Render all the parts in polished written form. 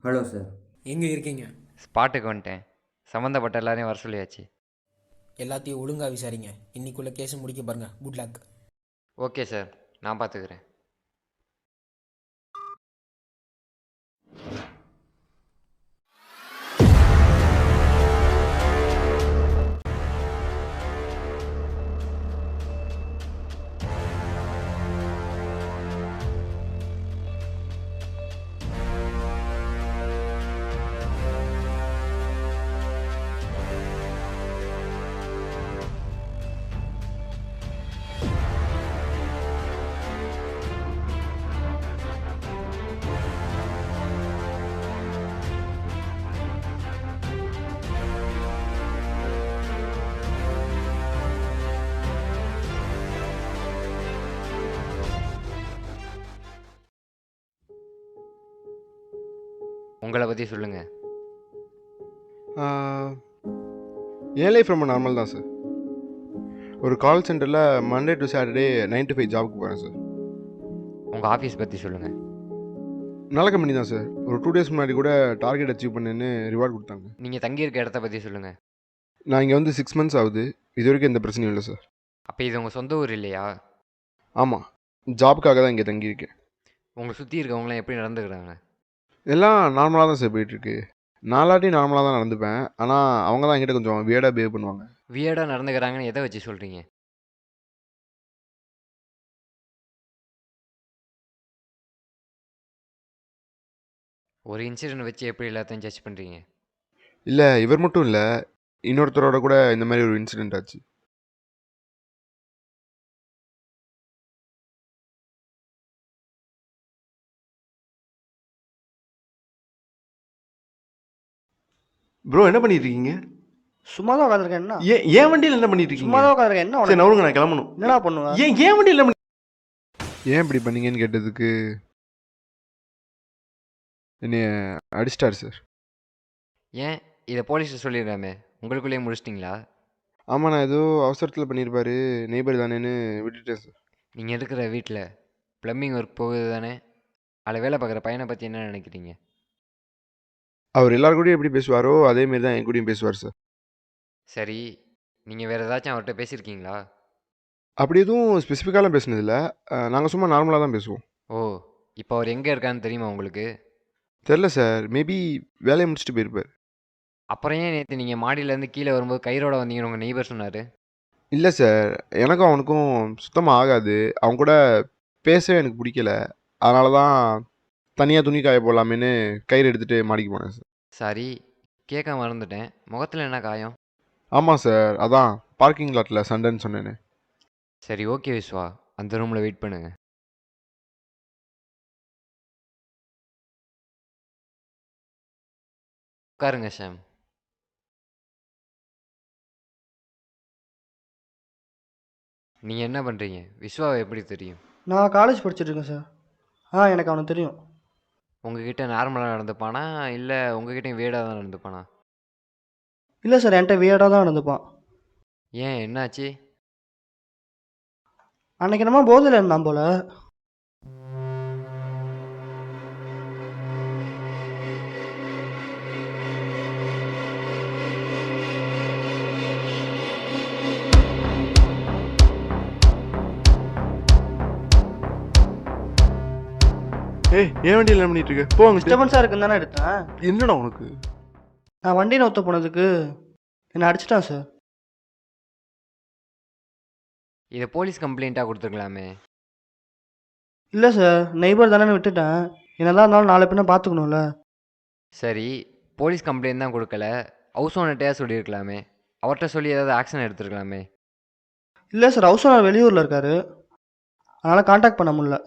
Hello sir. எங்கே இருக்கீங்க? ஸ்பாட்டுக்கு வந்துட்டேன். சம்மந்தப்பட்ட எல்லாரையும் வர சொல்லியாச்சு. எல்லாத்தையும் ஒழுங்காக விசாரிங்க. இன்னைக்குள்ள கேஸை முடிக்க பாருங்க. Good luck. ஓகே சார், நான் பார்த்துக்கிறேன். உங்களை பற்றி சொல்லுங்கள். என் லைஃப் ரொம்ப நார்மல் தான் சார். ஒரு கால் சென்டரில் மண்டே டு சாட்டர்டே 9 to 5 ஜாபுக்கு போகிறேன் சார். உங்கள் ஆஃபீஸ் பற்றி சொல்லுங்கள். நல்ல கம்பெனி தான் சார். ஒரு 2 days முன்னாடி கூட டார்கெட் அச்சீவ் பண்ணேன்னு ரிவார்ட் கொடுத்தாங்க. நீங்கள் தங்கியிருக்க இடத்த பற்றி சொல்லுங்கள். நான் இங்கே வந்து 6 months ஆகுது. இது வரைக்கும் எந்த பிரச்சனையும் இல்லை சார். அப்போ இது உங்கள் சொந்த ஊர் இல்லையா? ஆமாம், ஜாபுக்காக தான் இங்கே தங்கியிருக்கேன். உங்களை சுற்றி இருக்கவங்களாம் எப்படி நடந்துக்கிறாங்க? எல்லாம் நார்மலாக தான் சார் போயிட்டுருக்கு. நாலாட்டி நார்மலாக தான் நடந்துப்பேன். ஆனால் அவங்க தான் என்கிட்ட கொஞ்சம் வியர்டாக பிஹேவ் பண்ணுவாங்க. வியர்டாக நடந்துக்கிறாங்கன்னு எதை வச்சு சொல்கிறீங்க? ஒரு இன்சிடென்ட் வச்சு எப்படி எல்லாத்தையும் ஜட்ஜ் பண்ணுறீங்க? இல்லை, இவர் மட்டும் இல்லை, இன்னொருத்தரோட கூட இந்த மாதிரி ஒரு இன்சிடென்ட் ஆச்சு. ப்ரோ, என்ன பண்ணிட்டு இருக்கீங்க? சும்மா தான் உட்காந்துருக்கேன். என்ன ஏன் வண்டியில் என்ன பண்ணிட்டு சும்மா தான் உட்காந்துருக்கேன். என்ன சரி, உனக்கு? நவருங்க, நான் கிளம்பணும். என்னடா பண்ணுவேன்? ஏன் வண்டியில் ஏன் இப்படி பண்ணீங்கன்னு கேட்டதுக்கு என்னைய அடிச்சிட்டார் சார். ஏன் இதை போலீஸில் சொல்லிடுறாமே, உங்களுக்குள்ளேயே முடிச்சிட்டிங்களா? ஆமாம், நான் ஏதோ அவசரத்தில் பண்ணியிருப்பாரு, நெய்பர் தானேன்னு விட்டுட்டேன் சார். நீங்கள் இருக்கிற வீட்டில் ப்ளம்பிங் ஒர்க் போகுது தானே? அதில் வேலை பார்க்குற பையனை பற்றி என்ன நினைக்கிறீங்க? அவர் எல்லார் கூடயும் எப்படி பேசுவாரோ அதேமாரி தான் என் கூடயும் பேசுவார் சார். சரி, நீங்கள் வேறு ஏதாச்சும் அவர்கிட்ட பேசியிருக்கீங்களா? அப்படி எதுவும் ஸ்பெசிஃபிக்காலாம் பேசுனதில்ல. நாங்கள் சும்மா நார்மலாக தான் பேசுவோம். ஓ, இப்போ அவர் எங்கே இருக்கான்னு தெரியுமா உங்களுக்கு? தெரில சார், மேபி வேலையை முடிச்சுட்டு போயிருப்பார். அப்புறம் ஏன் நேற்று நீங்கள் மாடியிலேருந்து கீழே வரும்போது கயிறோட வந்தீங்கன்னு உங்கள் நெய்பர் சொன்னார்? இல்லை சார், எனக்கும் அவனுக்கும் சுத்தமாக ஆகாது. அவன் கூட பேசவே எனக்கு பிடிக்கல. அதனால தான் தனியாக துணி காய போடலாமேன்னு கயிறு எடுத்துகிட்டு மாடிக்கு போனேன் சார். சரி, கேட்க மறந்துட்டேன். முகத்தில் என்ன காயம்? ஆமாம் சார், அதான் பார்க்கிங் லாட்டில் சண்டைன்னு சொன்னேனே. சரி, ஓகே விஸ்வா, அந்த ரூமில் வெயிட் பண்ணுங்க. உட்காருங்க ஷாம். நீங்கள் என்ன பண்ணுறீங்க? விஸ்வாவை எப்படி தெரியும்? நான் காலேஜ் படிச்சுட்டு இருக்கேன் சார். எனக்கு அவனுக்கு தெரியும். உங்ககிட்ட நார்மலாக நடந்துப்பானா இல்லை உங்ககிட்டயும் வேடாக தான் நடந்துப்பானா? இல்லை சார், என்கிட்ட வியர்டாக தான் நடந்துப்பான். ஏன், என்னாச்சு? அன்னைக்கு என்னமோ போதையில் இருந்தான் போல. ஏன் வண்டியில் என்ன பண்ணிட்டு இருக்க? போங்க. டிஸ்டர்பன்ஸாக இருக்குன்னு தானே எடுத்தேன். என்னடா உனக்கு? நான் வண்டி நோத்த போனதுக்கு என்னை அடிச்சிட்டான் சார். இதை போலீஸ் கம்ப்ளைண்ட்டாக கொடுத்துருக்கலாமே. இல்லை சார், நெய்பர் தானே விட்டுட்டேன். என்னதான் இருந்தாலும் நாளை பின்ன பார்த்துக்கணும்ல. சரி, போலீஸ் கம்ப்ளைண்ட் தான் கொடுக்கல, ஹவுஸ் ஓனர்கிட்டயா சொல்லியிருக்கலாமே. அவர்கிட்ட சொல்லி ஏதாவது ஆக்ஷன் எடுத்துருக்கலாமே. இல்லை சார், ஹவுஸ் ஓனர் வெளியூரில் இருக்காரு, அதனால் காண்டாக்ட் பண்ண முடியல.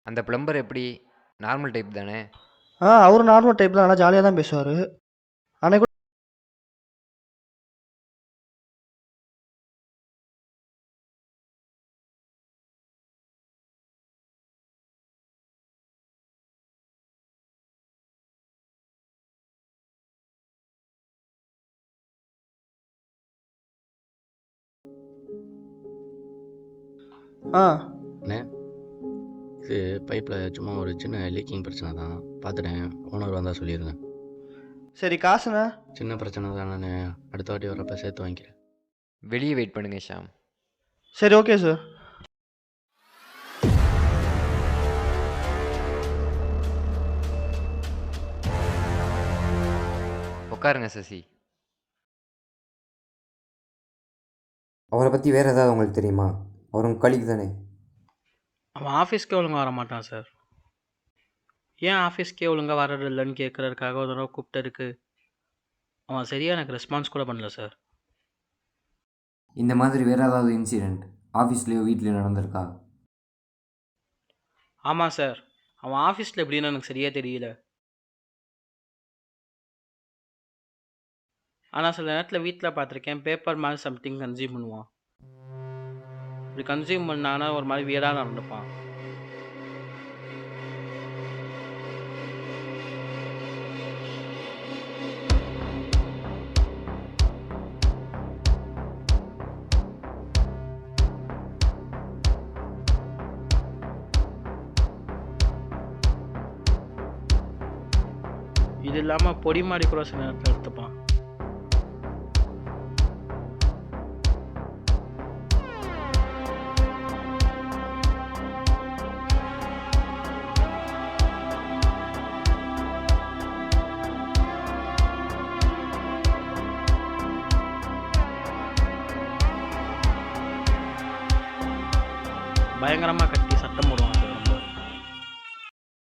அந்த பிளம்பர் எப்படி, நார்மல் டைப் தானே? அவர் நார்மல் டைப்பில் நல்லா ஜாலியாக தான் பேசுவார். அன்னைக்கு கூட அண்ணே, இது பைப்பில் சும்மா ஒரு சின்ன லீக்கிங் பிரச்சனை தான். பார்த்துட்டேன். ஓனர் வந்தால் சொல்லிடுங்க. சரி காசுண்ணா? சின்ன பிரச்சனை தான், நான் அடுத்த வாட்டி வரப்போ சேர்த்து வாங்கிக்கிறேன். வெளியே வெயிட் பண்ணுங்க ஷாம். சரி ஓகே சார். உட்காருங்க சசி. அவரை பற்றி வேறு ஏதாவது உங்களுக்கு தெரியுமா? அவர் உங்கள் கலீக் தானே? அவன் ஆஃபீஸ்க்கே ஒழுங்காக வர மாட்டான் சார். ஏன் ஆஃபீஸ்க்கே ஒழுங்காக வர்றது இல்லைன்னு கேட்குறதுக்காக ஒரு தடவை கூப்பிட்டதுக்கு அவன் சரியாக எனக்கு ரெஸ்பான்ஸ் கூட பண்ணல சார். இந்த மாதிரி வேறு ஏதாவது இன்சிடெண்ட் ஆஃபீஸ்லேயோ வீட்லேயோ நடந்திருக்கா? ஆமாம் சார், அவன் ஆஃபீஸில் எப்படின்னு எனக்கு சரியாக தெரியல. ஆனால் சில நேரத்தில் வீட்டில் பார்த்துருக்கேன், பேப்பர் மாதிரி சம்திங் கன்சியூம் பண்ணுவான். இப்படி கன்சியூம் பண்ணானா ஒரு மாதிரி வியடாக நடந்துப்பான். இது இல்லாமல் பொடி மாடி கூட சில நேரத்தில் எடுத்துப்பான். பயங்கரமாக கட்டி சத்தம் போடுவான் சார். ரொம்ப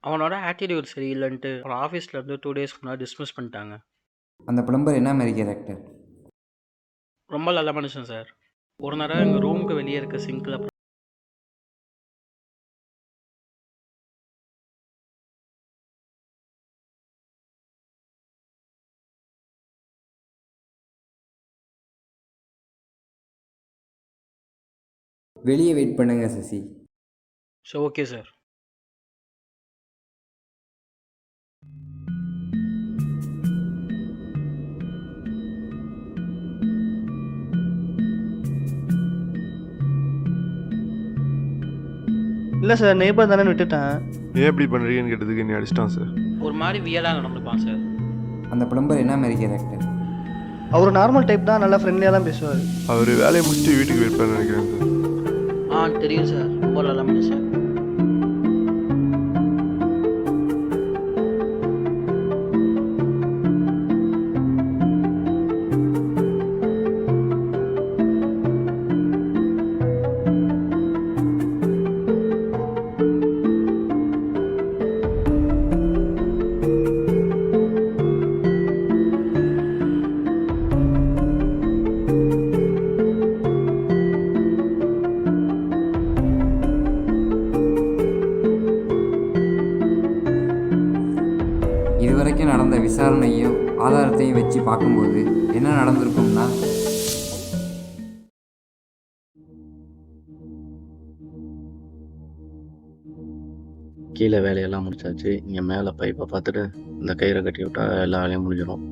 அவனோட ஆட்டிடியூட் சரியில்லைன்ட்டு ஒரு ஆஃபீஸ்லேருந்து 2 டேஸ்க்கு முன்னாடி டிஸ்மிஸ் பண்ணிட்டாங்க. அந்த பிளம்பர் என்ன மாதிரி கேரக்டர்? ரொம்ப நல்ல மனுஷன் சார். ஒரு நேரம் எங்கள் ரூமுக்கு வெளியே இருக்க சிங்கில் வெளியே வெயிட் பண்ணுங்க சசி. So okay sir. இல்லை சார், நெய்பர் தானே விட்டுட்டேன். ஏன் இப்படி பண்ணுறீங்கன்னு கேட்டதுக்கு நீ அடிச்சிட்டான் சார். ஒரு மாதிரி வியலாக நடந்துப்பான் சார். அந்த பிளம்பர் என்ன மாதிரி கேரக்டர்? அவர் நார்மல் டைப் தான், நல்லா ஃப்ரெண்ட்லியாக தான் பேசுவார். அவர் வேலையை முடிச்சுட்டு வீட்டுக்கு வெயிட் பண்ண நினைக்கிறேன் சார். தெரியும் சார், ரொம்ப நல்ல மனுஷன். இதுவரைக்கும் நடந்த விசாரணையும் ஆதாரத்தையும் வச்சு பார்க்கும்போது என்ன நடந்திருக்கும்னா, கீழே வேலையெல்லாம் முடிச்சாச்சு. இங்கே மேலே பைப்பை பார்த்துட்டு இந்த கயிறை கட்டி விட்டா எல்லா வேலையும் முடிஞ்சிடும்.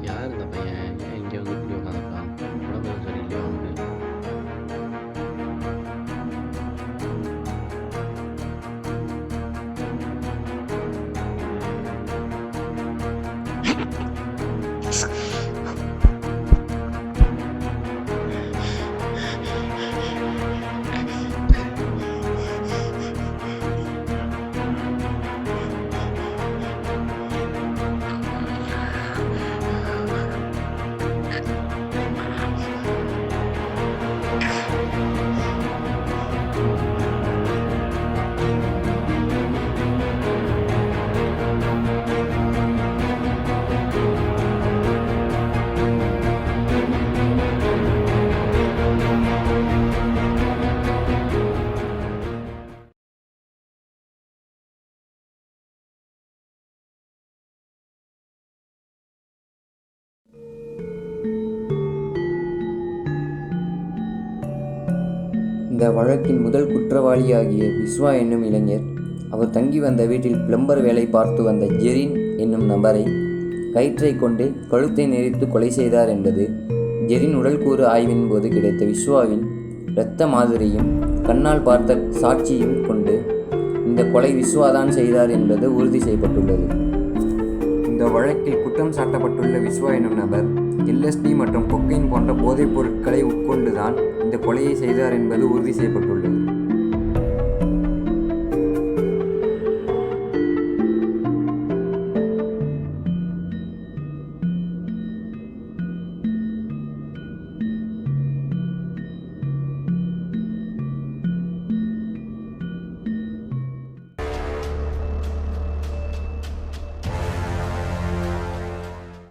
யார் இந்த பையன்? ஏன் இங்கே வந்து இப்படி உட்காந்துருக்கான்? உடம்பு எதுவும் சரியில்லையா அவனுக்கு? இந்த வழக்கின் முதல் குற்றவாளியாகிய விஸ்வா என்னும் இளைஞர் அவர் தங்கி வந்த வீட்டில் பிளம்பர் வேலை பார்த்து வந்த ஜெரின் என்னும் நபரை கயிற்றை கொண்டு கழுத்தை நெரித்து கொலை செய்தார் என்பது ஜெரின் உடல்கூறு ஆய்வின் போது கிடைத்த விஸ்வாவின் இரத்த மாதிரியும் கண்ணால் பார்த்த சாட்சியும் கொண்டு இந்த கொலை விஸ்வாதான் செய்தார் என்பது உறுதி செய்யப்பட்டுள்ளது. இந்த வழக்கில் குற்றம் சாட்டப்பட்டுள்ள விஸ்வா என்னும் நபர் LSD மற்றும் கொக்கைன் போன்ற போதைப் பொருட்களை உட்கொண்டுதான் இந்த கொலையை செய்தார் என்பது உறுதி செய்யப்பட்டுள்ளது.